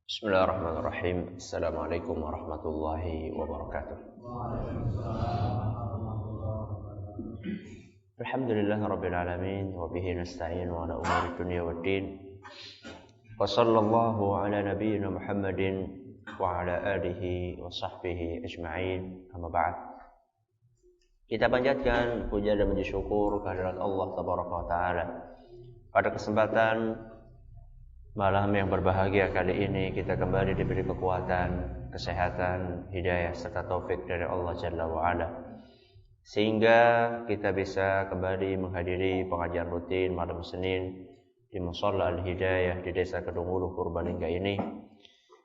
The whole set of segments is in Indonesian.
Bismillahirrahmanirrahim. Assalamualaikum warahmatullahi wabarakatuh. Alhamdulillahirabbil alamin wa bihi nasta'in wa ala umuri dunya waddin. Wa sallallahu ala nabiyyina Muhammadin wa ala alihi wa sahbihi ajma'in. Amma ba'd. Kita panjatkan puja dan puji syukur kehadirat Allah tabaraka wa taala. Pada kesempatan malam yang berbahagia kali ini kita kembali diberi kekuatan, kesehatan, hidayah serta taufik dari Allah Jalla wa Ala, sehingga kita bisa kembali menghadiri pengajian rutin malam Senin di Musholla Al-Hidayah di Desa Kedungulu Purbalingga ini.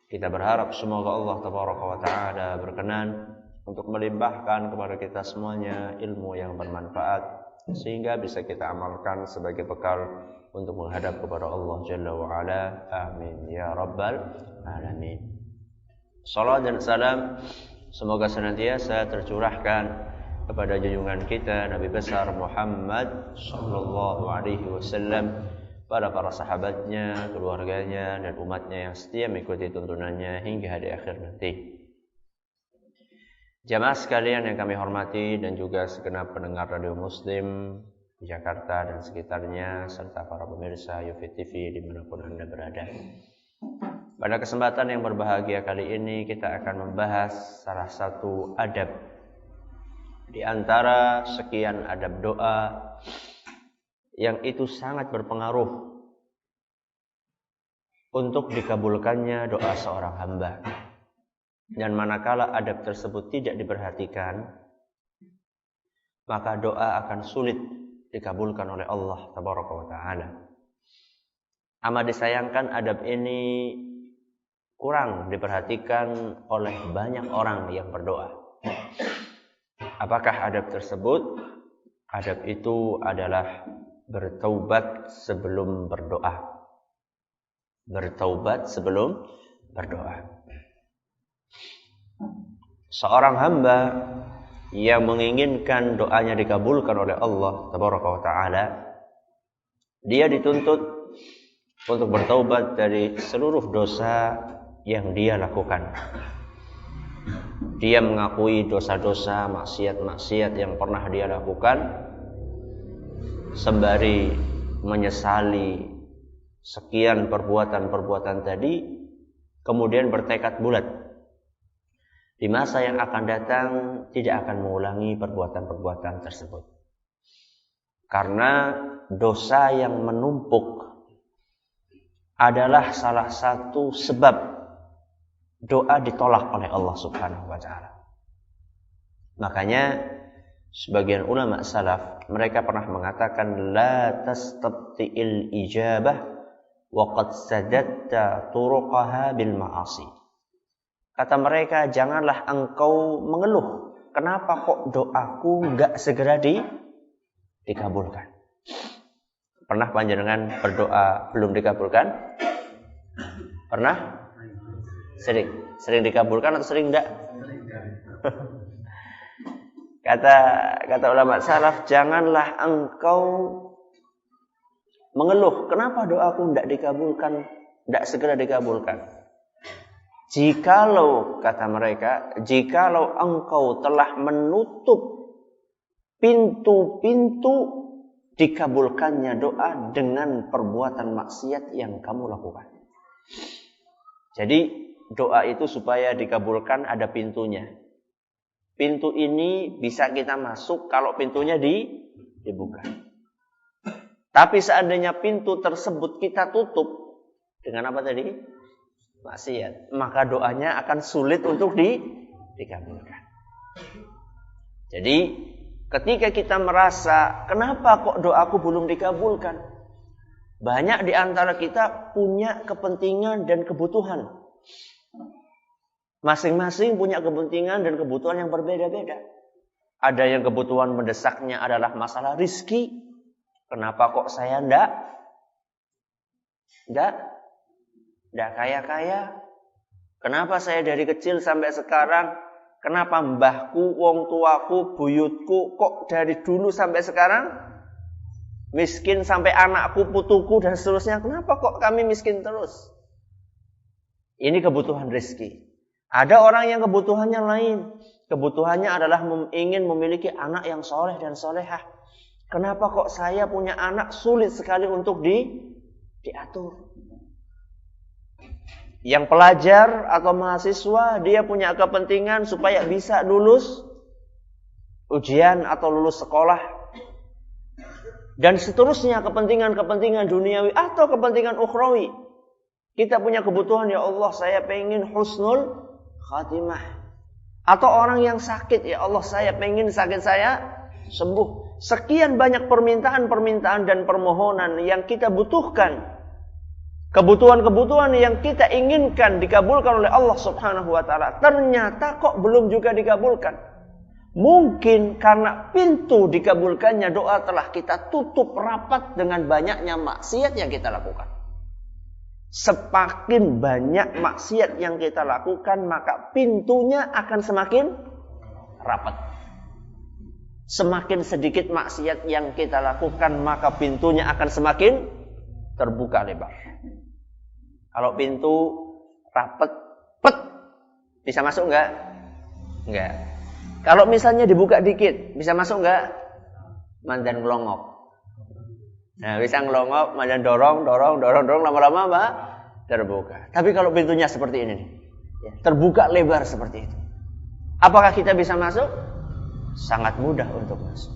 Kita berharap semoga Allah Tabaraka wa Ta'ala berkenan untuk melimpahkan kepada kita semuanya ilmu yang bermanfaat, sehingga bisa kita amalkan sebagai bekal untuk menghadap kepada Allah Jalla wa Ala. Amin ya rabbal alamin. Salam dan salam semoga senantiasa tercurahkan kepada junjungan kita Nabi besar Muhammad sallallahu alaihi wasallam, pada para sahabatnya, keluarganya dan umatnya yang setia mengikuti tuntunannya hingga hari akhir nanti. Jamaah sekalian yang kami hormati dan juga segenap pendengar Radio Muslim di Jakarta dan sekitarnya, serta para pemirsa Yufi TV dimanapun Anda berada. Pada kesempatan yang berbahagia kali ini kita akan membahas salah satu adab di antara sekian adab doa yang itu sangat berpengaruh untuk dikabulkannya doa seorang hamba. Dan manakala adab tersebut tidak diperhatikan, maka doa akan sulit dikabulkan oleh Allah Tabaraka wa Ta'ala. Amat disayangkan adab ini kurang diperhatikan oleh banyak orang yang berdoa. Apakah adab tersebut? Adab itu adalah bertaubat sebelum berdoa. Bertaubat sebelum berdoa. Seorang hamba yang menginginkan doanya dikabulkan oleh Allah Tabaraka wa Ta'ala, dia dituntut untuk bertaubat dari seluruh dosa yang dia lakukan. Dia mengakui dosa-dosa, maksiat-maksiat yang pernah dia lakukan, sembari menyesali sekian perbuatan-perbuatan tadi, kemudian bertekad bulat di masa yang akan datang tidak akan mengulangi perbuatan-perbuatan tersebut. Karena dosa yang menumpuk adalah salah satu sebab doa ditolak oleh Allah Subhanahu wa Ta'ala. Makanya sebagian ulama salaf mereka pernah mengatakan la tastabti'il ijabah wa qad sadatta turuqaha bil ma'asi. Kata mereka, janganlah engkau mengeluh, kenapa kok doaku enggak segera dikabulkan. Pernah panjenengan berdoa belum dikabulkan? Pernah? Sering dikabulkan atau sering enggak? Kata ulama salaf, janganlah engkau mengeluh, kenapa doaku enggak dikabulkan, enggak segera dikabulkan. Jikalau, kata mereka, jikalau engkau telah menutup pintu-pintu dikabulkannya doa dengan perbuatan maksiat yang kamu lakukan. Jadi doa itu supaya dikabulkan ada pintunya. Pintu ini bisa kita masuk kalau pintunya dibuka. Tapi seandainya pintu tersebut kita tutup dengan apa tadi? Maksiat, maka doanya akan sulit untuk dikabulkan. Jadi ketika kita merasa kenapa kok doaku belum dikabulkan, banyak di antara kita punya kepentingan dan kebutuhan. Masing-masing punya kepentingan dan kebutuhan yang berbeda-beda. Ada yang kebutuhan mendesaknya adalah masalah rizki. Kenapa kok saya enggak kaya-kaya? Kenapa saya dari kecil sampai sekarang? Kenapa mbahku, wong tuaku, buyutku kok dari dulu sampai sekarang miskin, sampai anakku, putuku dan seterusnya? Kenapa kok kami miskin terus? Ini kebutuhan rezeki. Ada orang yang kebutuhannya lain. Kebutuhannya adalah ingin memiliki anak yang soleh dan solehah. Kenapa kok saya punya anak sulit sekali untuk diatur? Yang pelajar atau mahasiswa, dia punya kepentingan supaya bisa lulus ujian atau lulus sekolah. Dan seterusnya kepentingan-kepentingan duniawi atau kepentingan ukhrawi. Kita punya kebutuhan, ya Allah, saya pengen husnul khatimah. Atau orang yang sakit, ya Allah, saya pengen sakit saya sembuh. Sekian banyak permintaan-permintaan dan permohonan yang kita butuhkan. Kebutuhan-kebutuhan yang kita inginkan dikabulkan oleh Allah Subhanahu wa ta'ala. Ternyata kok belum juga dikabulkan. Mungkin karena pintu dikabulkannya doa telah kita tutup rapat dengan banyaknya maksiat yang kita lakukan. Semakin banyak maksiat yang kita lakukan, maka pintunya akan semakin rapat. Semakin sedikit maksiat yang kita lakukan, maka pintunya akan semakin terbuka lebar. Kalau pintu rapat, bisa masuk enggak? Enggak. Kalau misalnya dibuka dikit, bisa masuk enggak? Mandan ngelongok. Nah, bisa ngelongok, mandan dorong, lama-lama apa? Terbuka. Tapi kalau pintunya seperti ini, terbuka lebar seperti itu, apakah kita bisa masuk? Sangat mudah untuk masuk.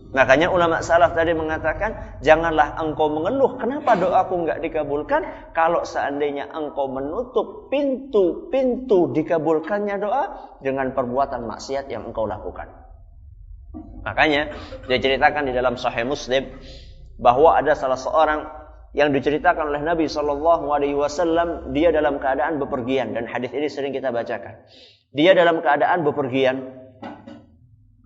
Makanya ulama salaf tadi mengatakan, janganlah engkau mengeluh kenapa doaku enggak dikabulkan, kalau seandainya engkau menutup pintu-pintu dikabulkannya doa dengan perbuatan maksiat yang engkau lakukan. Makanya diceritakan di dalam Sahih Muslim bahwa ada salah seorang yang diceritakan oleh Nabi SAW, dia dalam keadaan bepergian, dan hadis ini sering kita bacakan. Dia dalam keadaan bepergian.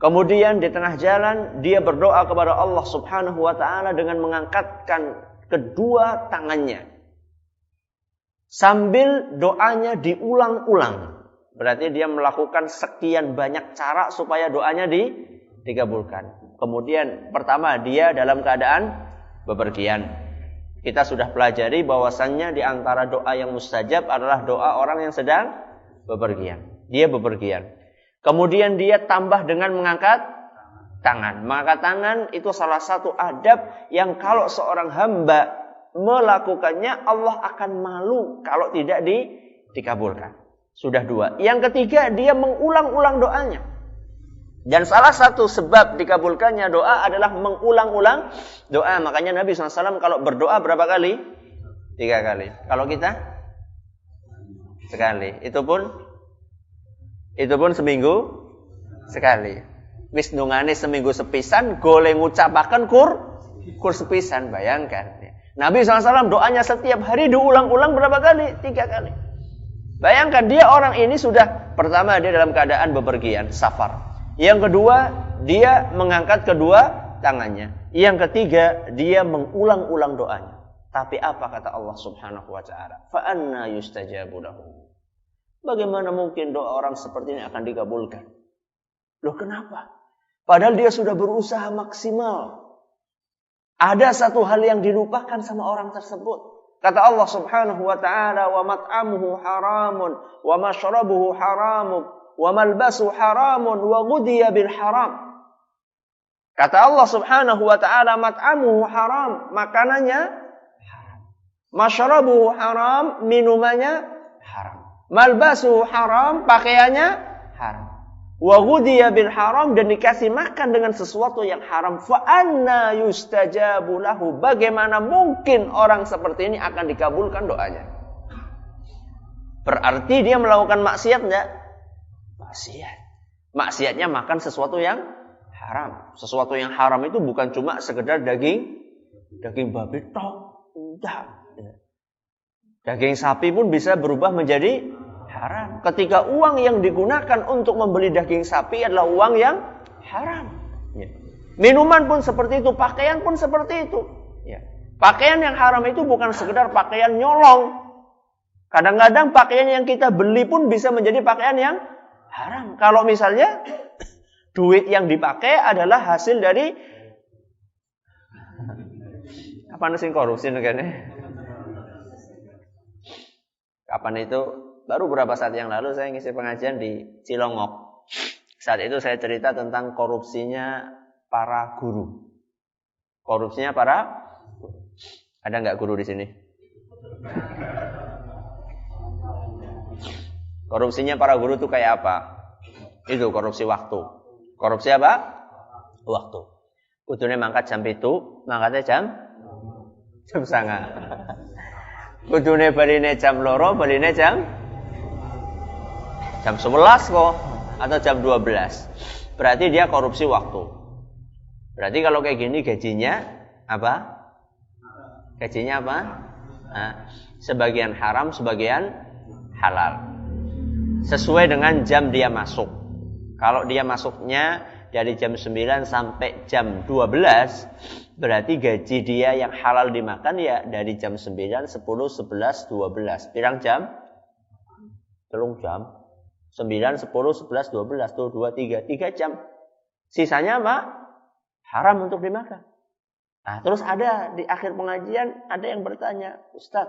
Kemudian di tengah jalan dia berdoa kepada Allah Subhanahu wa ta'ala dengan mengangkatkan kedua tangannya. Sambil doanya diulang-ulang. Berarti dia melakukan sekian banyak cara supaya doanya dikabulkan. Kemudian pertama, dia dalam keadaan bepergian. Kita sudah pelajari bahwasannya di antara doa yang mustajab adalah doa orang yang sedang bepergian. Dia bepergian. Kemudian dia tambah dengan mengangkat tangan. Mengangkat tangan itu salah satu adab yang kalau seorang hamba melakukannya, Allah akan malu kalau tidak dikabulkan. Sudah dua. Yang ketiga, dia mengulang-ulang doanya. Dan salah satu sebab dikabulkannya doa adalah mengulang-ulang doa. Makanya Nabi SAW kalau berdoa berapa kali? 3 kali. Kalau kita? Sekali. Itu pun seminggu sekali. Wis nungane seminggu sepisan, goleng ngucapaken kur sepisan. Bayangkan. Nabi SAW doanya setiap hari diulang-ulang berapa kali? 3 kali. Bayangkan, dia orang ini sudah, pertama dia dalam keadaan bepergian, safar. Yang kedua, dia mengangkat kedua tangannya. Yang ketiga, dia mengulang-ulang doanya. Tapi apa kata Allah Subhanahu wa ta'ala? Fa anna yustajabu lahu. Bagaimana mungkin doa orang seperti ini akan dikabulkan? Loh, kenapa? Padahal dia sudah berusaha maksimal. Ada satu hal yang dilupakan sama orang tersebut. Kata Allah Subhanahu wa ta'ala, wa mat'amuhu haramun, wa mashrabuhu haramun, wa malbasu haramun, wa ghudiya bil haram. Kata Allah Subhanahu wa ta'ala, mat'amuhu haram, makanannya haram. Mashrabuhu haram, minumannya haram. Malbasu haram, pakaiannya haram. Wa ghudiya bil haram, dan dikasih makan dengan sesuatu yang haram. Fa anna yustajabu lahu. Bagaimana mungkin orang seperti ini akan dikabulkan doanya? Berarti dia melakukan maksiat enggak? Maksiat. Maksiatnya makan sesuatu yang haram. Sesuatu yang haram itu bukan cuma sekedar daging babi tok. Enggak. Daging sapi pun bisa berubah menjadi haram. Ketika uang yang digunakan untuk membeli daging sapi adalah uang yang haram. Minuman pun seperti itu, pakaian pun seperti itu. Pakaian yang haram itu bukan sekedar pakaian nyolong. Kadang-kadang pakaian yang kita beli pun bisa menjadi pakaian yang haram. Kalau misalnya duit yang dipakai adalah hasil dari apa sing korupsi negane? Kapan itu? Baru beberapa saat yang lalu saya ngisi pengajian di Cilongok. Saat itu saya cerita tentang korupsinya para guru. Korupsinya para... Ada nggak guru di sini? Korupsinya para guru itu kayak apa? Itu korupsi waktu. Korupsi apa? Waktu. Kudune mangkat jam 7, mangkatnya jam 9. Kudune baline jam 2, baline jam 11 kok. Atau jam 12. Berarti dia korupsi waktu. Berarti kalau kayak gini gajinya apa? Gajinya apa? Nah, sebagian haram, sebagian halal. Sesuai dengan jam dia masuk. Kalau dia masuknya dari jam 9 sampai jam 12, berarti gaji dia yang halal dimakan ya dari jam 9, 10, 11, 12. Pirang jam? 3 jam. 9, 10, 11, 12, tuh 2, 3 jam. Sisanya apa? Haram untuk dimakan. Nah, terus ada di akhir pengajian ada yang bertanya, Ustaz,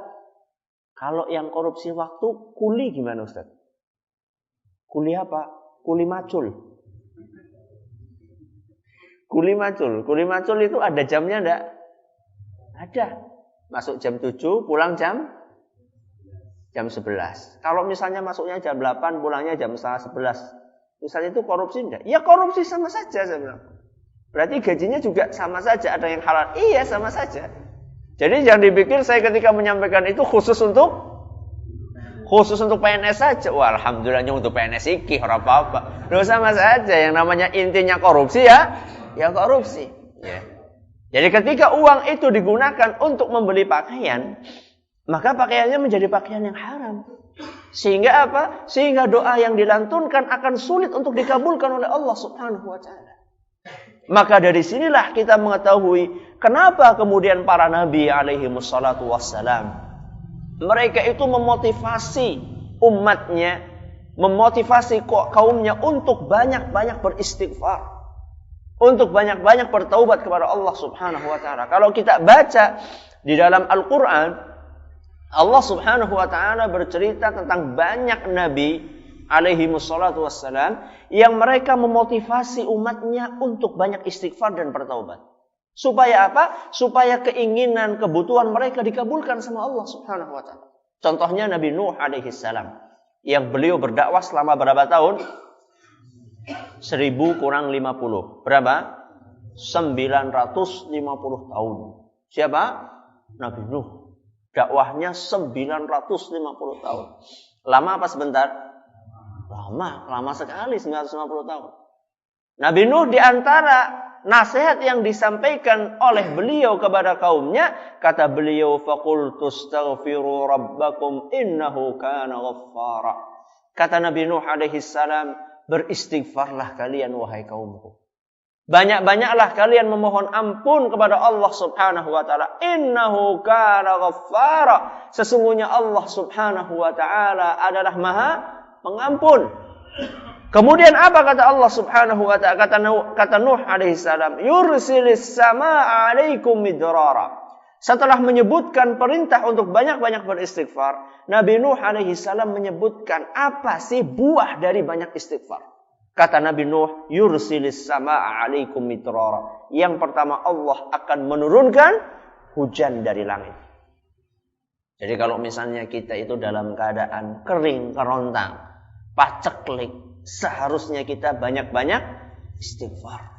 kalau yang korupsi waktu kuli gimana Ustaz? Kuli apa? Kuli macul. Kuli macul. Kuli macul itu ada jamnya enggak? Ada. Masuk jam 7, pulang jam 11. Kalau misalnya masuknya jam 8, pulangnya jam 11. Misalnya itu korupsi enggak? Ya korupsi sama saja saya bilang. Berarti gajinya juga sama saja, ada yang halal. Iya, sama saja. Jadi jangan dipikir saya ketika menyampaikan itu khusus untuk PNS saja. Wah, alhamdulillahnya untuk PNS iki ora apa-apa. Loh, sama saja, yang namanya intinya korupsi ya korupsi. Ya. Jadi ketika uang itu digunakan untuk membeli pakaian, maka pakaiannya menjadi pakaian yang haram. Sehingga apa? Sehingga doa yang dilantunkan akan sulit untuk dikabulkan oleh Allah Subhanahu wa taala. Maka dari sinilah kita mengetahui kenapa kemudian para nabi alaihi wassalatu wassalam mereka itu memotivasi umatnya, memotivasi kaumnya untuk banyak-banyak beristighfar, untuk banyak-banyak bertaubat kepada Allah Subhanahu wa taala. Kalau kita baca di dalam Al-Qur'an, Allah Subhanahu wa taala bercerita tentang banyak nabi alaihi wassalatu wassalam yang mereka memotivasi umatnya untuk banyak istighfar dan bertaubat. Supaya apa? Supaya keinginan, kebutuhan mereka dikabulkan sama Allah Subhanahu wa taala. Contohnya Nabi Nuh alaihi salam yang beliau berdakwah selama berapa tahun? 1000 kurang 50. Berapa? 950 tahun. Siapa? Nabi Nuh. Dakwahnya 950 tahun. Lama apa sebentar? Lama sekali 950 tahun. Nabi Nuh di antara nasihat yang disampaikan oleh beliau kepada kaumnya, kata beliau, faqultu astaghfiru rabbakum innahu kana ghaffara. Kata Nabi Nuh alaihi salam, beristighfarlah kalian wahai kaumku. Banyak-banyaklah kalian memohon ampun kepada Allah Subhanahu wa taala. Innahu kana ghaffara. Sesungguhnya Allah Subhanahu wa taala adalah Maha Pengampun. Kemudian apa kata Allah Subhanahu wa taala? Kata Nuh alaihi salam, yursilis samaa 'alaikum midrara. Setelah menyebutkan perintah untuk banyak-banyak beristighfar, Nabi Nuh alaihi salam menyebutkan apa sih buah dari banyak istighfar. Kata Nabi Nuh, yursilis samaa 'alaikum midrara. Yang pertama, Allah akan menurunkan hujan dari langit. Jadi kalau misalnya kita itu dalam keadaan kering, kerontang, paceklik, seharusnya kita banyak-banyak istighfar.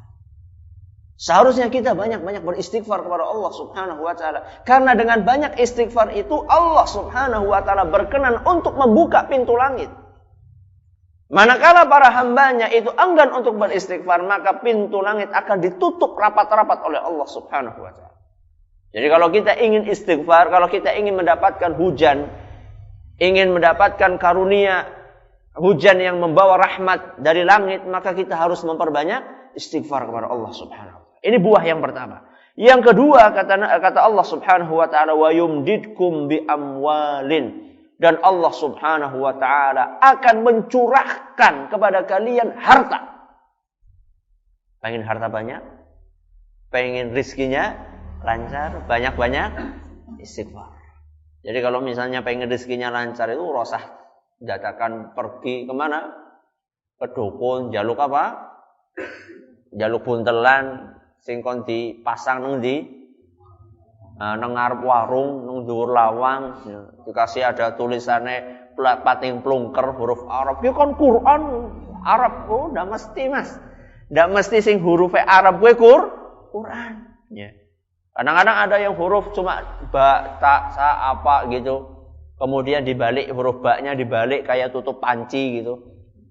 Seharusnya kita banyak-banyak beristighfar kepada Allah Subhanahu wa taala. Karena dengan banyak istighfar itu Allah Subhanahu wa taala berkenan untuk membuka pintu langit. Manakala para hambanya itu enggan untuk beristighfar, maka pintu langit akan ditutup rapat-rapat oleh Allah Subhanahu wa taala. Jadi kalau kita ingin istighfar, kalau kita ingin mendapatkan hujan, ingin mendapatkan karunia hujan yang membawa rahmat dari langit, maka kita harus memperbanyak istighfar kepada Allah Subhanahu wa taala. Ini buah yang pertama. Yang kedua, kata Allah Subhanahu wa taala, wa yumdidkum bi amwalin. Dan Allah Subhanahu wa taala akan mencurahkan kepada kalian harta. Pengen harta banyak? Pengen rizkinya lancar? Banyak-banyak istighfar. Jadi kalau misalnya pengen rezekinya lancar itu rosah dadakan pergi kemana? Ke dukun, jaluk apa? Jaluk buntelan sing kon dipasang nang ndi? Nang ngarep warung, nang dhuwur lawang, dikasih ada tulisannya pating plungker huruf Arab. Ya kan Quran Arab. Oh, ndak mesti, Mas. Ndak mesti sing huruf Arab gue Quran. Ya. Kadang-kadang ada yang huruf cuma ba, ta, sa, apa gitu. Kemudian dibalik huruf ba-nya dibalik kayak tutup panci gitu.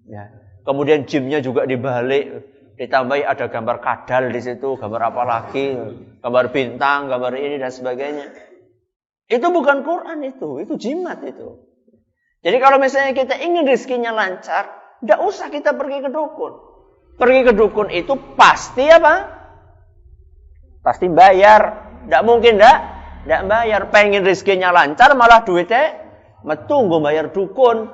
Ya. Kemudian jimnya juga dibalik. Ditambahi ada gambar kadal di situ, gambar apa lagi, gambar bintang, gambar ini dan sebagainya. Itu bukan Quran itu jimat itu. Jadi kalau misalnya kita ingin rezekinya lancar, tidak usah kita pergi ke dukun. Pergi ke dukun itu pasti apa? Pasti bayar. Tidak mungkin tidak bayar. Pengen rezekinya lancar malah duitnya metu nggo bayar dukun.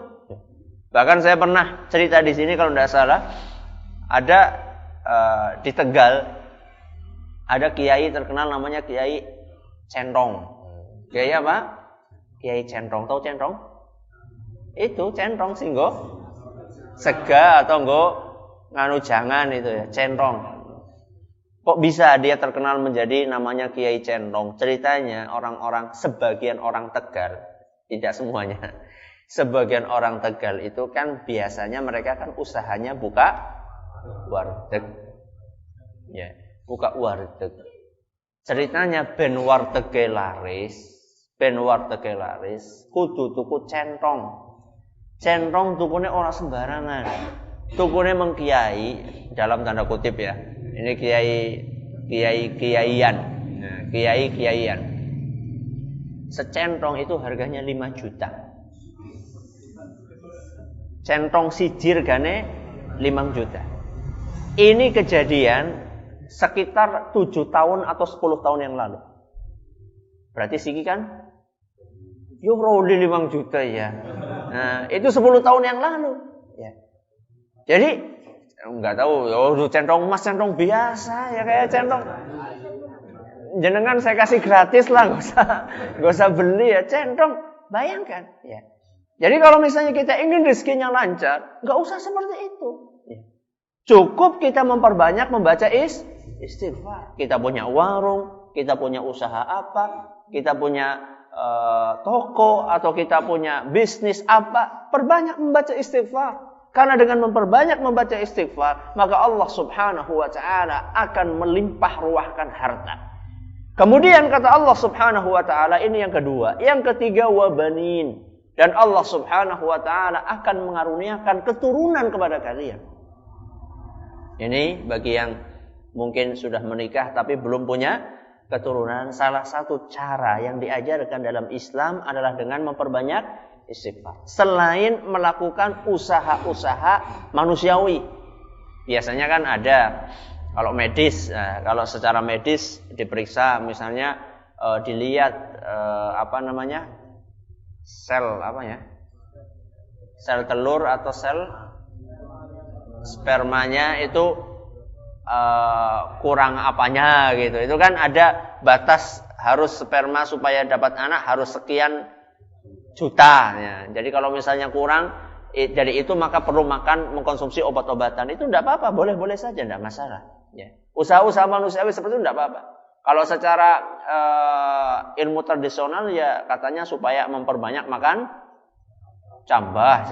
Bahkan saya pernah cerita di sini kalau tidak salah, ada di Tegal ada kiai terkenal namanya Kiai Centong. Kiai apa? Kiai Centong. Tahu Centong? Itu centong sih nggo sega atau nggo nganu jangan itu ya, centong. Kok bisa dia terkenal menjadi namanya Kiai Centong? Ceritanya sebagian orang Tegal, tidak semuanya. Sebagian orang Tegal itu kan biasanya mereka kan usahanya buka warteg. Ya, buka warteg. Ceritanya ben wartege laris, kudu tuku centong. Centong tukune orang sembarangan. Tukune mengkiai dalam tanda kutip ya. Ini kiaian. Nah, kiaian. Secentong itu harganya 5 juta. Centong siji regane 5 juta. Ini kejadian sekitar 7 tahun atau 10 tahun yang lalu. Berarti siki kan yo roli 5 juta ya. Nah, itu 10 tahun yang lalu. Ya. Jadi, enggak tahu, centong emas, centong biasa, ya kayak centong. Jenengan saya kasih gratis lah, enggak usah beli ya, centong. Bayangkan. Ya. Jadi kalau misalnya kita ingin rezekinya lancar, enggak usah seperti itu. Ya. Cukup kita memperbanyak membaca istighfar. Kita punya warung, kita punya usaha apa, kita punya toko atau kita punya bisnis apa, perbanyak membaca istighfar. Karena dengan memperbanyak membaca istighfar, maka Allah Subhanahu wa taala akan melimpah ruahkan harta. Kemudian kata Allah Subhanahu wa taala, ini yang kedua, yang ketiga wabanin, dan Allah Subhanahu wa taala akan mengaruniakan keturunan kepada kalian. Ini bagi yang mungkin sudah menikah tapi belum punya keturunan, salah satu cara yang diajarkan dalam Islam adalah dengan memperbanyak istighfar. Selain melakukan usaha-usaha manusiawi. Biasanya kan ada kalau medis, kalau secara medis diperiksa misalnya dilihat sel telur atau sel spermanya itu kurang apanya gitu. Itu kan ada batas, harus sperma supaya dapat anak harus sekian juta ya. Jadi kalau misalnya kurang dari itu maka perlu mengkonsumsi obat-obatan. Itu tidak apa-apa, boleh-boleh saja, tidak masalah ya. Usaha-usaha manusiawi seperti itu tidak apa-apa. Kalau secara ilmu tradisional ya katanya supaya memperbanyak makan cambah,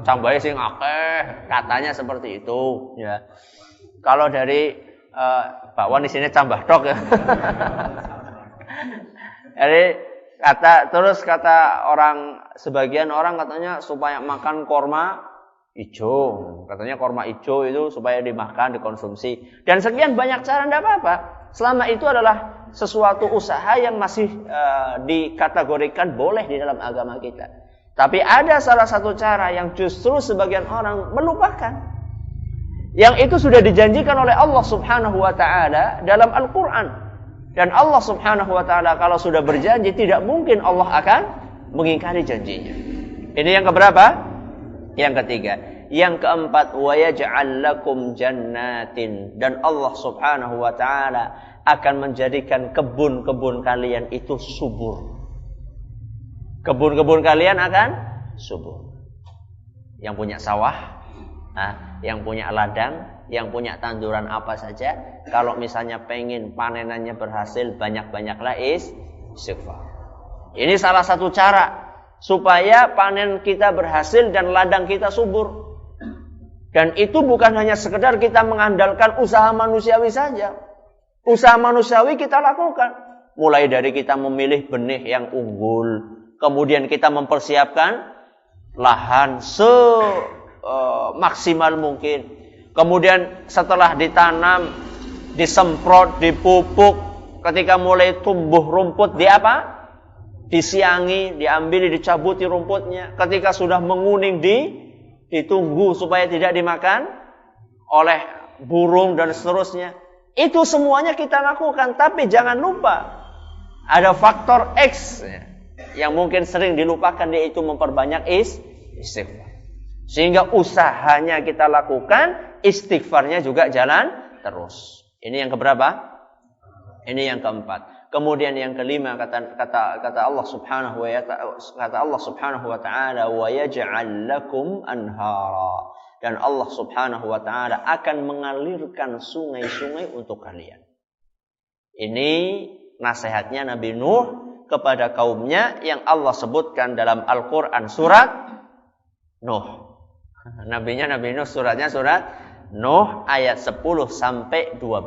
cambahnya sing akeh, katanya seperti itu ya. Kalau dari bakwan di sini cambah tok ya. Jadi kata sebagian orang katanya supaya makan korma hijau. Katanya korma hijau itu supaya dimakan, dikonsumsi. Dan sekian banyak cara, tidak apa-apa. Selama itu adalah sesuatu usaha yang masih dikategorikan boleh di dalam agama kita. Tapi ada salah satu cara yang justru sebagian orang melupakan. Yang itu sudah dijanjikan oleh Allah Subhanahu wa taala dalam Al-Qur'an. Dan Allah Subhanahu wa taala kalau sudah berjanji tidak mungkin Allah akan mengingkari janjinya. Ini yang keberapa? Yang ketiga. Yang keempat, wa yaj'al lakum jannatin, dan Allah Subhanahu wa taala akan menjadikan kebun-kebun kalian itu subur. Kebun-kebun kalian akan subur. Yang punya sawah, yang punya ladang, yang punya tanduran apa saja, kalau misalnya pengen panenannya berhasil, banyak-banyaklah istighfar. Ini salah satu cara supaya panen kita berhasil dan ladang kita subur. Dan itu bukan hanya sekedar kita mengandalkan usaha manusiawi saja. Usaha manusiawi kita lakukan. Mulai dari kita memilih benih yang unggul, kemudian kita mempersiapkan lahan semaksimal mungkin. Kemudian setelah ditanam, disemprot, dipupuk, ketika mulai tumbuh rumput, disiangi, diambil, dicabuti rumputnya. Ketika sudah menguning, ditunggu supaya tidak dimakan oleh burung dan seterusnya. Itu semuanya kita lakukan. Tapi jangan lupa ada faktor X yang mungkin sering dilupakan, yaitu memperbanyak istighfar. Sehingga usahanya kita lakukan, istighfarnya juga jalan terus. Ini yang keberapa? Ini yang keempat. Kemudian yang kelima kata Allah Subhanahu wa taala, wa yaj'al lakum anhara. Dan Allah Subhanahu wa taala akan mengalirkan sungai-sungai untuk kalian. Ini nasihatnya Nabi Nuh kepada kaumnya yang Allah sebutkan dalam Al-Qur'an surat Nuh. Nabinya Nabi Nuh, suratnya surat Nuh ayat 10 sampai 12.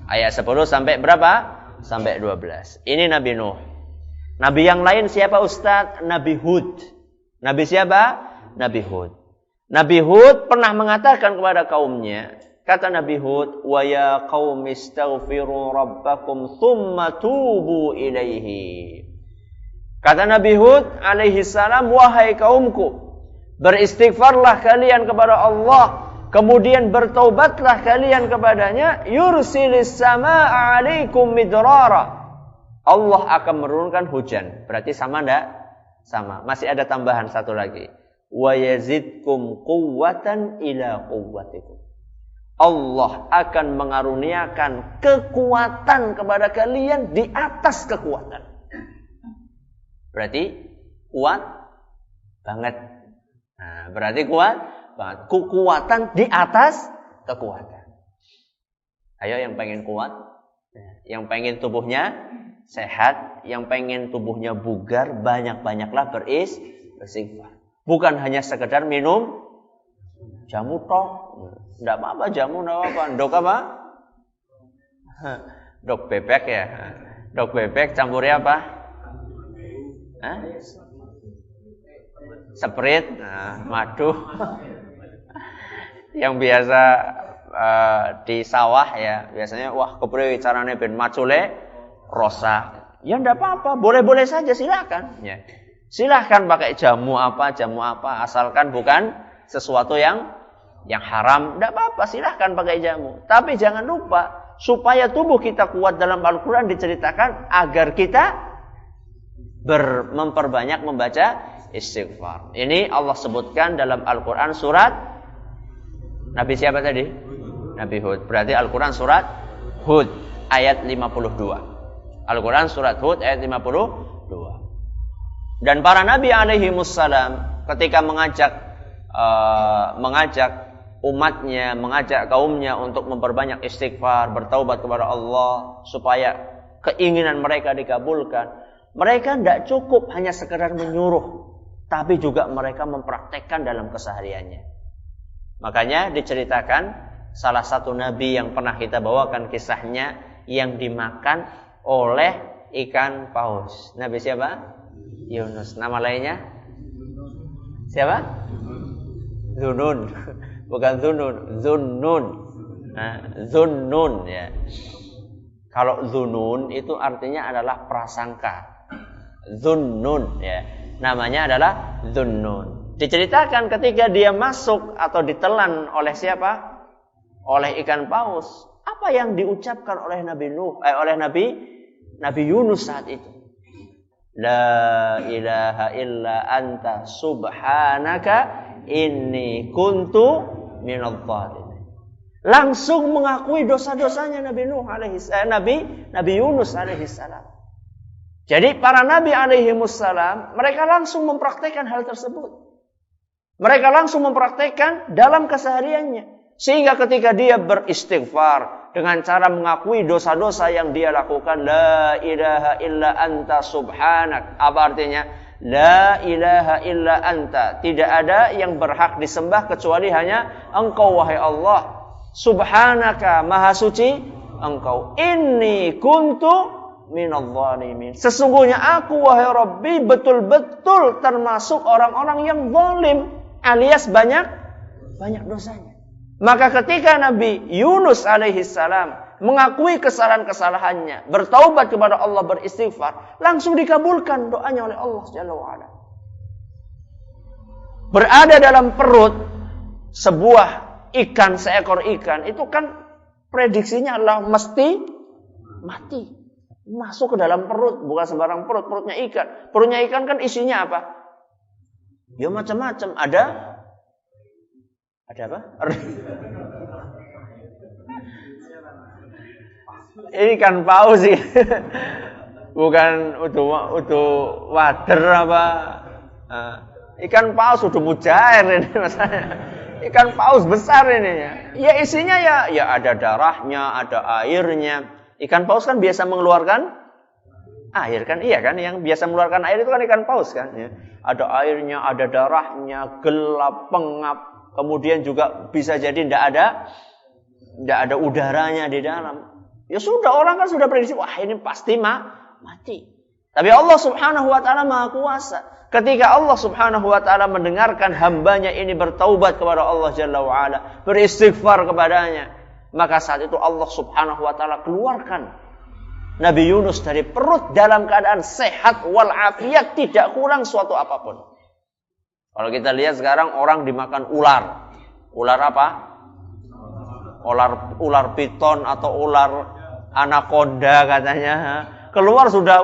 Ayat 10 sampai berapa? Sampai 12. Ini Nabi Nuh. Nabi yang lain siapa Ustaz? Nabi Hud. Nabi siapa? Nabi Hud. Nabi Hud pernah mengatakan kepada kaumnya, kata Nabi Hud, "Wa ya qaumi istaghfiru rabbakum tsumma tubu ilaihi." Kata Nabi Hud alaihi salam, "Wahai kaumku, beristighfarlah kalian kepada Allah, kemudian bertaubatlah kalian kepadanya, yursilis samaa'a 'alaikum midrara." Allah akan menurunkan hujan. Berarti sama enggak? Sama. Masih ada tambahan satu lagi. Wa yazidkum quwwatan ila quwwatikum. Allah akan mengaruniakan kekuatan kepada kalian di atas kekuatan. Berarti kuat banget. Nah, berarti kuat banget. Kekuatan di atas kekuatan. Ayo yang pengen kuat, yang pengen tubuhnya sehat, yang pengen tubuhnya bugar, banyak-banyaklah beristighfar. Bukan hanya sekedar minum jamu tok. Enggak apa-apa jamu, enggak apa-apa. Dok apa? Dok bebek ya. Dok bebek campurnya apa? Sprite, madu. Yang biasa di sawah ya, biasanya wah kepriwe carane ben macule rosa. Ya enggak apa-apa, boleh-boleh saja, silakan ya. Silahkan pakai jamu apa, asalkan bukan sesuatu yang haram, tidak apa-apa, silahkan pakai jamu. Tapi jangan lupa, supaya tubuh kita kuat, dalam Al-Quran diceritakan agar kita memperbanyak membaca istighfar. Ini Allah sebutkan dalam Al-Quran surat Nabi siapa tadi? Nabi Hud. Berarti Al-Quran surat Hud ayat 52. Al-Quran surat Hud ayat 52. Dan para nabi alaihi wassalam ketika mengajak umatnya, mengajak kaumnya untuk memperbanyak istighfar, bertaubat kepada Allah supaya keinginan mereka dikabulkan, mereka tidak cukup hanya sekedar menyuruh, tapi juga mereka mempraktekkan dalam kesehariannya. Makanya diceritakan salah satu nabi yang pernah kita bawakan kisahnya yang dimakan oleh ikan paus. Nabi siapa? Yunus. Nama lainnya siapa? Zunun. Bukan Zunun, Zunnun. Zunnun ya. Kalau Zunun itu artinya adalah prasangka. Zunnun ya. Namanya adalah Zunnun. Diceritakan ketika dia masuk atau ditelan oleh siapa? Oleh ikan paus. Apa yang diucapkan oleh Nabi Nuh, oleh Nabi Yunus saat itu? La ilaha illa anta subhanaka inni kuntu minadh dhalimin. Langsung mengakui dosa-dosanya Nabi Yunus alaihi salam. Jadi para nabi alaihimussalam, mereka langsung mempraktekkan hal tersebut. Mereka langsung mempraktekkan dalam kesehariannya. Sehingga ketika dia beristighfar dengan cara mengakui dosa-dosa yang dia lakukan, la ilaha illa anta subhanak. Apa artinya? La ilaha illa anta. Tidak ada yang berhak disembah kecuali hanya Engkau, wahai Allah. Subhanaka, maha suci Engkau. Inni kuntu minadh dhalimin. Sesungguhnya aku, wahai Rabbi, betul-betul termasuk orang-orang yang zalim, alias banyak dosanya. Maka ketika Nabi Yunus alaihi salam mengakui kesalahan-kesalahannya, bertaubat kepada Allah, beristighfar, langsung dikabulkan doanya oleh Allah Jalla wa Ala. Berada dalam perut sebuah ikan, seekor ikan, itu kan prediksinya adalah mesti mati. Masuk ke dalam perut, bukan sembarang perut, perutnya ikan. Perutnya ikan kan isinya apa? Ya macam-macam. Ada apa? Ini ikan paus sih. Bukan udah wader apa? Ikan paus udah mujair ini masalahnya. Ikan paus besar ini ya. Ya isinya ya ada darahnya, ada airnya. Ikan paus kan biasa mengeluarkan air kan? Iya kan? Yang biasa mengeluarkan air itu kan ikan paus kan? Ya. Ada airnya, ada darahnya, gelap, pengap. Kemudian juga bisa jadi tidak ada udaranya di dalam. Ya sudah, orang kan sudah prediksi, wah ini pasti mati. Tapi Allah Subhanahu wa taala Maha Kuasa. Ketika Allah Subhanahu wa taala mendengarkan hambanya ini bertaubat kepada Allah Jalla wa Ala, beristighfar kepadanya, maka saat itu Allah Subhanahu wa taala keluarkan Nabi Yunus dari perut dalam keadaan sehat walafiat, tidak kurang suatu apapun. Kalau kita lihat sekarang orang dimakan ular. Ular apa? Ular piton atau ular anaconda katanya. Keluar sudah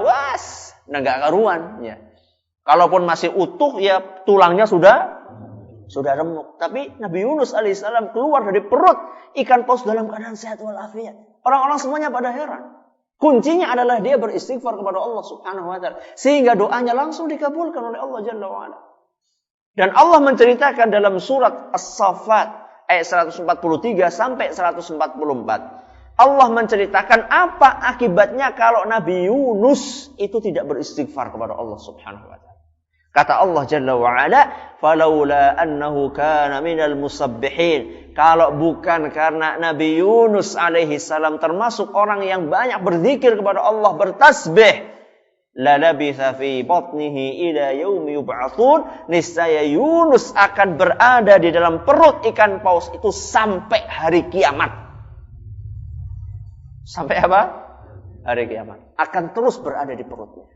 enggak karuan ya. Kalaupun masih utuh ya tulangnya sudah remuk. Tapi Nabi Yunus alaihissalam keluar dari perut ikan paus dalam keadaan sehat walafiat. Orang-orang semuanya pada heran. Kuncinya adalah dia beristighfar kepada Allah Subhanahu wa taala, sehingga doanya langsung dikabulkan oleh Allah Jalla wa Ala. Dan Allah menceritakan dalam surat As-Saffat ayat 143 sampai 144. Allah menceritakan apa akibatnya kalau Nabi Yunus itu tidak beristighfar kepada Allah Subhanahu wa taala. Kata Allah Jalla wa Ala, "Falaula annahu kana minal musabbihin." Kalau bukan karena Nabi Yunus alaihi salam termasuk orang yang banyak berzikir kepada Allah, bertasbih, la labitha fi batnihi ila yaumi yub'atsun. Niscaya Yunus akan berada di dalam perut ikan paus itu sampai hari kiamat. Sampai apa? Hari kiamat. Akan terus berada di perutnya.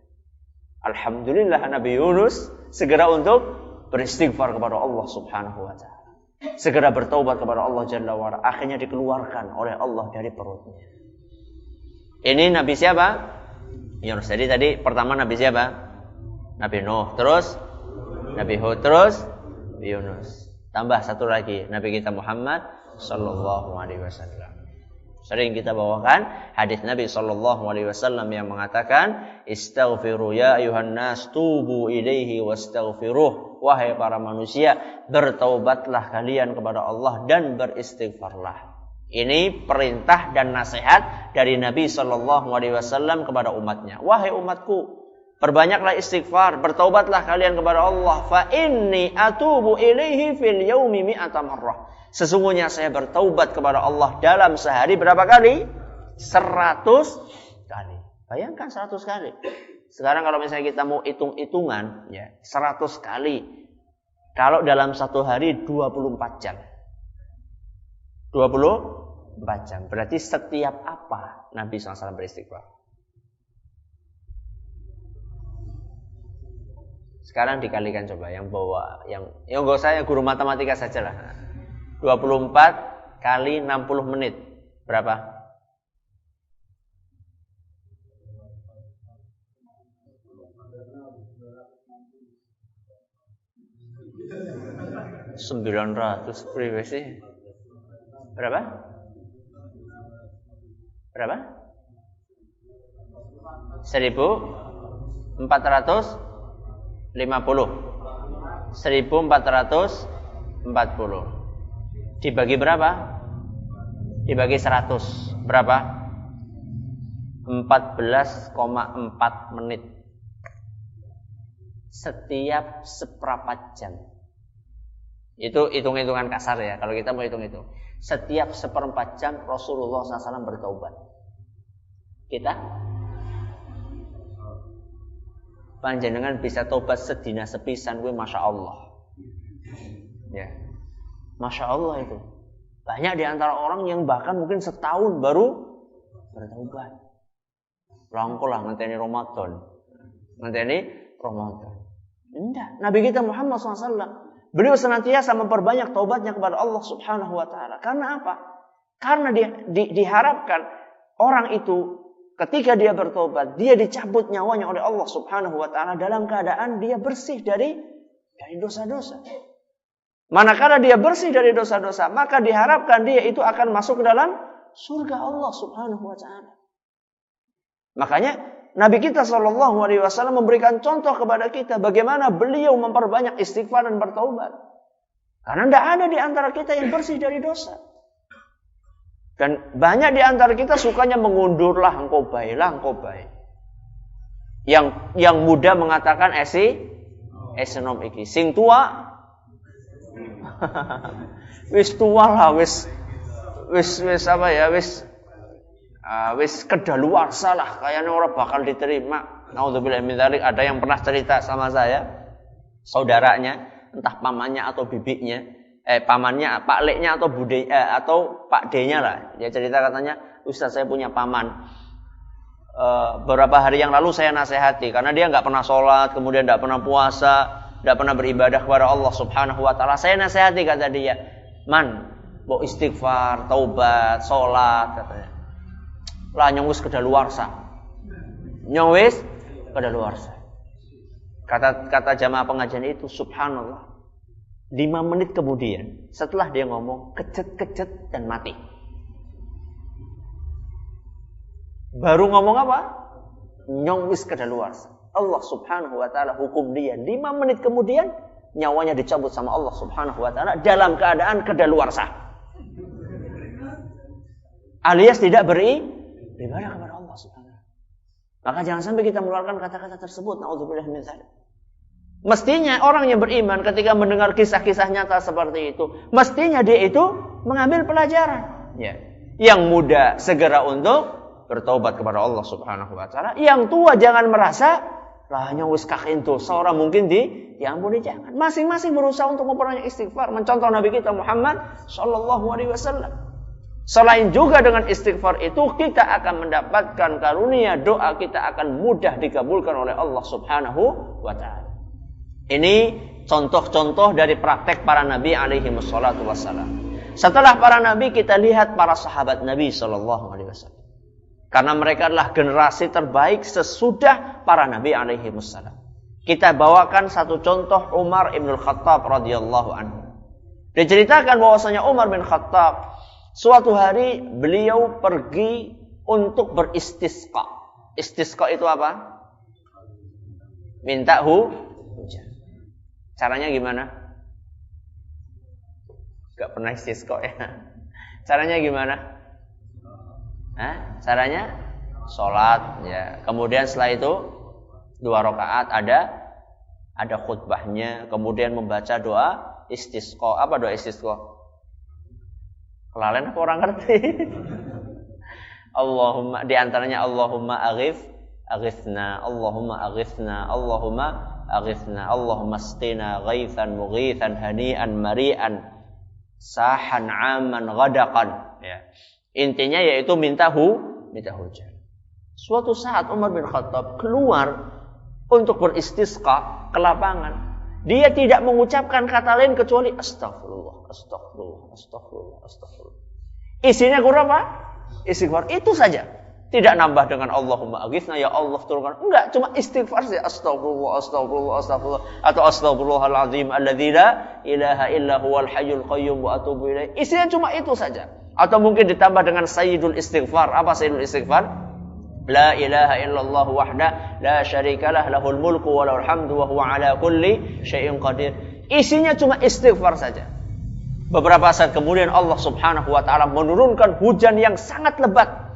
Alhamdulillah Nabi Yunus segera untuk beristighfar kepada Allah Subhanahu wa taala. Segera bertaubat kepada Allah Jalla wa Ala. Akhirnya dikeluarkan oleh Allah dari perutnya. Ini Nabi siapa? Yunus. Jadi tadi pertama Nabi siapa? Nabi Nuh. Terus Nabi Hud. Terus Nabi Yunus. Tambah satu lagi, Nabi kita Muhammad sallallahu alaihi wasallam. Sering kita bawakan hadis Nabi sallallahu alaihi wasallam yang mengatakan, "Istaghfiru ya ayuhan nas, tubu ilaihi wastaghfiruh." Wahai para manusia, bertaubatlah kalian kepada Allah dan beristighfarlah. Ini perintah dan nasihat dari Nabi sallallahu alaihi wasallam kepada umatnya. Wahai umatku, perbanyaklah istighfar, bertaubatlah kalian kepada Allah. Fa inni atubu ilaihi fil yaumi mi'ata marrah. Sesungguhnya saya bertaubat kepada Allah dalam sehari berapa kali? 100 kali. Bayangkan 100 kali. Sekarang kalau misalnya kita mau hitung-hitungan, ya 100 kali. Kalau dalam satu hari 24 jam. 24 jam. Berarti setiap apa Nabi SAW beristighfar? Sekarang dikalikan coba yang bawa yang enggak usah, ya guru matematika saja lah. 24 kali 60 menit. Berapa? $900 sih. Berapa? Berapa? 1000 1440. Dibagi berapa? Dibagi 100. Berapa? 14,4 menit. Setiap seperempat jam. Itu hitung-hitungan kasar ya. Kalau kita mau hitung-hitung. Setiap seperempat jam Rasulullah SAW bertaubat. Kita panjenengan bisa taubat sedina sepisan, gue masya Allah. Ya, masya Allah itu. Banyak di antara orang yang bahkan mungkin setahun baru bertaubat. Langkul lah ngenteni Ramadan. Enggak. Nabi kita Muhammad SAW, beliau senantiasa memperbanyak taubatnya kepada Allah Subhanahu wa taala. Karena apa? Karena diharapkan orang itu ketika dia bertobat, dia dicabut nyawanya oleh Allah Subhanahu wa taala dalam keadaan dia bersih dari dosa-dosa. Manakala dia bersih dari dosa-dosa, maka diharapkan dia itu akan masuk ke dalam surga Allah Subhanahu wa taala. Makanya Nabi kita SAW memberikan contoh kepada kita bagaimana beliau memperbanyak istighfar dan bertaubat. Karena tidak ada di antara kita yang bersih dari dosa. Dan banyak di antara kita sukanya mengundurlah engkau baik. Yang muda mengatakan esenom iki. Sing tua wis tua lah, wis kedaluarsa lah, kayaknya orang bakal diterima. Naudzubillah min dzalik. Ada yang pernah cerita sama saya, saudaranya, entah pamannya atau bibinya, pamannya, pak leknya atau bude atau pak D-nya lah. Dia cerita katanya, Ustaz saya punya paman. Beberapa hari yang lalu saya nasihati karena dia nggak pernah sholat, kemudian nggak pernah puasa, nggak pernah beribadah kepada Allah Subhanahu Wa Taala. Saya nasihati kata dia, man, mau istighfar, taubat, sholat katanya. Lah nyongwis kedaluarsa. Kata jamaah pengajian itu, subhanallah. 5 menit kemudian, setelah dia ngomong, kejet dan mati. Baru ngomong apa? Nyongwis kedaluarsa. Allah Subhanahu wa taala hukum dia. 5 menit kemudian nyawanya dicabut sama Allah Subhanahu wa taala dalam keadaan kedaluarsa. Alias tidak beribadah kepada Allah Subhanahu wa taala. Maka jangan sampai kita mengeluarkan kata-kata tersebut. Naudzubillah min dzalik. Mestinya orang yang beriman ketika mendengar kisah-kisah nyata seperti itu, mestinya dia itu mengambil pelajaran. Ya. Yang muda segera untuk bertobat kepada Allah Subhanahu wa taala. Yang tua jangan merasa lah nyawis kakintu, seorang mungkin diampuni, jangan. Masing-masing berusaha untuk memperbanyak istighfar, mencontoh Nabi kita Muhammad sallallahu alaihi wasallam. Selain juga dengan istighfar itu kita akan mendapatkan karunia, doa kita akan mudah dikabulkan oleh Allah Subhanahu wa taala. Ini contoh-contoh dari praktek para nabi alaihi wassalatu wassalam. Setelah para nabi kita lihat para sahabat Nabi sallallahu alaihi wasallam. Karena mereka adalah generasi terbaik sesudah para nabi alaihi wassalam. Kita bawakan satu contoh Umar ibn Khattab radhiyallahu anhu. Diceritakan bahwasanya Umar bin Khattab suatu hari beliau pergi untuk beristisqa. Istisqa itu apa? Minta hujan. Caranya gimana? Gak pernah istisqa ya. Caranya gimana? Caranya sholat ya. Kemudian setelah itu 2 rakaat ada khutbahnya. Kemudian membaca doa istisqa. Apa doa istisqa? Kelalen apa orang ngerti? Allahumma, diantaranya Allahumma aghithna, Allahumma aghithna, Allahumma aghithna, Allahumma asqina ghaithan mughithan hani'an mari'an sahan aman ghadaqan. Ya. Intinya yaitu minta hujan. Suatu saat Umar bin Khattab keluar untuk beristisqa ke lapangan. Dia tidak mengucapkan kata lain kecuali astagfirullah, astagfirullah, astagfirullah, astagfirullah. Isinya kurang apa? Istighfar. Itu saja. Tidak nambah dengan Allahumma aghithna, ya Allah turunkan. Enggak, cuma istighfar saja. Astagfirullah, astagfirullah, astagfirullah. Atau astagfirullahaladzim alladzi la ilaha illa huwal hayyul qayyum wa atubu ilaih. Isinya cuma itu saja. Atau mungkin ditambah dengan sayyidul istighfar. Apa sayyidul istighfar? La ilaha illallah wahda la syarikalah lahul mulku wa lahul hamdu wa huwa ala kulli syai'in qadir. Isinya cuma istighfar saja. Beberapa saat kemudian Allah Subhanahu wa taala menurunkan hujan yang sangat lebat.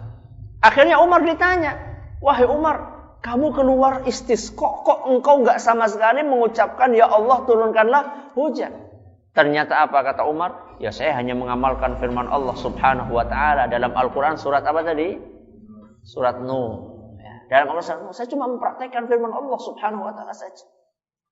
Akhirnya Umar ditanya, "Wahai Umar, kamu keluar istisqa, kok engkau enggak sama sekali mengucapkan ya Allah turunkanlah hujan?" Ternyata apa kata Umar? Ya saya hanya mengamalkan firman Allah Subhanahu wa taala dalam Al-Qur'an surat apa tadi? Surat Nuh. Ya, dalam Al-Qur'an saya cuma mempraktekkan firman Allah Subhanahu wa taala saja.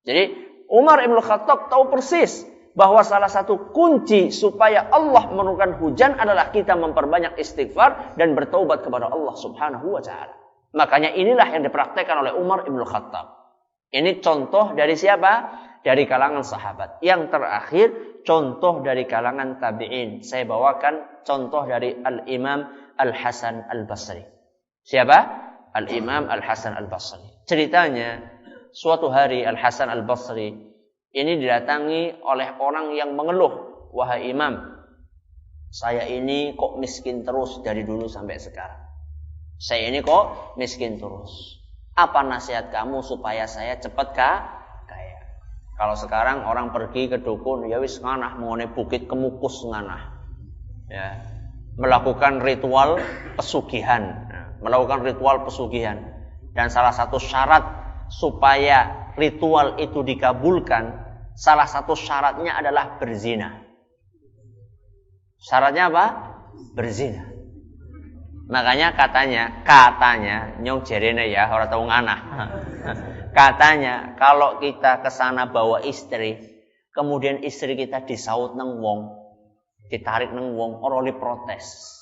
Jadi Umar Ibn Khattab tahu persis bahwa salah satu kunci supaya Allah menurunkan hujan adalah kita memperbanyak istighfar dan bertaubat kepada Allah Subhanahu wa taala. Makanya inilah yang dipraktekkan oleh Umar Ibn Khattab. Ini contoh dari siapa? Dari kalangan sahabat. Yang terakhir, contoh dari kalangan tabi'in. Saya bawakan contoh dari Al-Imam Al-Hasan Al-Basri. Siapa? Al-Imam Al-Hasan Al-Basri. Ceritanya, suatu hari Al-Hasan Al-Basri ini didatangi oleh orang yang mengeluh, "Wahai Imam, saya ini kok miskin terus dari dulu sampai sekarang. Saya ini kok miskin terus. Apa nasihat kamu supaya saya cepat kaya?" Kalau sekarang orang pergi ke dukun, ya wis nganah mengenai bukit kemukus nganah. Ya, melakukan ritual pesugihan, Dan salah satu syarat supaya ritual itu dikabulkan, salah satu syaratnya adalah berzina. Syaratnya apa? Berzina. Makanya katanya nyong jerene ya, ora tau nganah. Katanya kalau kita kesana bawa istri, kemudian istri kita disaut neng wong, ditarik neng wong, ora oleh protes.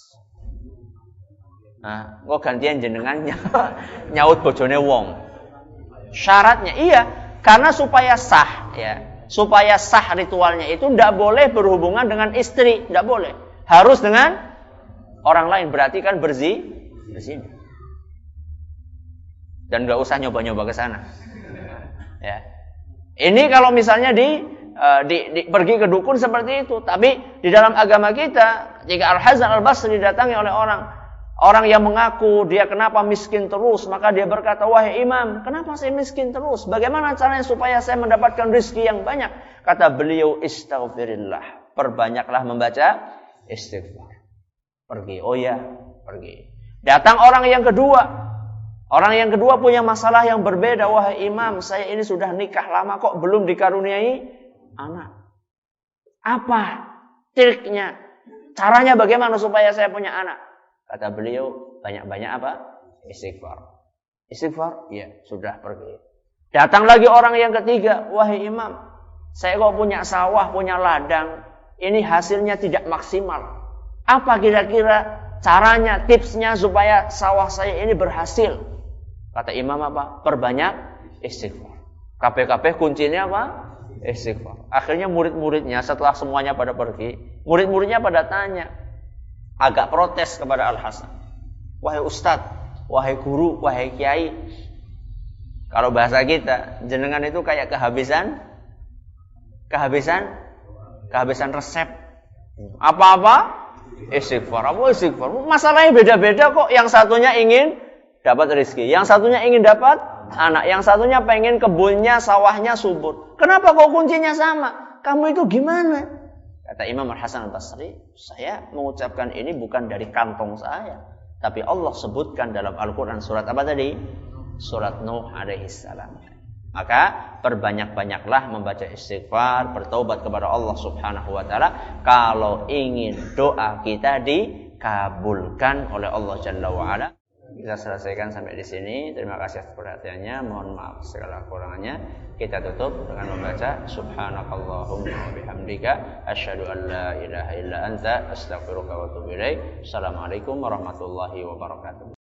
Nah, kok gantian jenengan nyaut bojone wong. Syaratnya iya, karena supaya sah ritualnya itu tidak boleh berhubungan dengan istri, tidak boleh. Harus dengan orang lain, berarti kan berzina. Dan nggak usah nyoba-nyoba ke sana. Ya. Ini kalau misalnya pergi ke dukun seperti itu, tapi di dalam agama kita, jika Al-Hasan Al-Basri didatangi oleh orang yang mengaku dia kenapa miskin terus, maka dia berkata, "Wahai Imam, kenapa saya miskin terus? Bagaimana caranya supaya saya mendapatkan rezeki yang banyak?" Kata beliau, "Istaghfirillah." Perbanyaklah membaca istighfar. Pergi. Datang orang yang kedua. Orang yang kedua punya masalah yang berbeda. "Wahai Imam, saya ini sudah nikah lama kok belum dikaruniai anak. Apa triknya? Caranya bagaimana supaya saya punya anak?" Kata beliau, banyak-banyak apa? Istighfar? Ya, sudah pergi. Datang lagi orang yang ketiga. "Wahai Imam, saya kok punya sawah, punya ladang. Ini hasilnya tidak maksimal. Apa kira-kira caranya, tipsnya supaya sawah saya ini berhasil?" Kata Imam apa? Perbanyak istighfar. KPKP kuncinya apa? Istighfar. Akhirnya murid-muridnya setelah semuanya pada pergi, murid-muridnya pada tanya, agak protes kepada Al-Hasan. "Wahai Ustadz, wahai guru, wahai kiai, kalau bahasa kita, jenengan itu kayak kehabisan resep. Apa-apa istighfar. Masalahnya beda-beda kok. Yang satunya ingin dapat rezeki, yang satunya ingin dapat anak, yang satunya pengen kebunnya, sawahnya subur. Kenapa kok kuncinya sama? Kamu itu gimana?" Kata Imam Al-Hasan Al-Basri, "Saya mengucapkan ini bukan dari kantong saya, tapi Allah sebutkan dalam Al-Quran surat apa tadi? Surat Nuh alaihi salam. Maka perbanyak-banyaklah membaca istighfar, bertaubat kepada Allah Subhanahu wa taala kalau ingin doa kita dikabulkan oleh Allah Jalla wa ala. Kita selesaikan sampai di sini. Terima kasih atas perhatiannya. Mohon maaf segala kekurangannya. Kita tutup dengan membaca Subhanakallahumma wa bihamdika asyhadu an la ilaha illa anta astaghfiruka wa atubu ilaik. Assalamualaikum warahmatullahi wabarakatuh.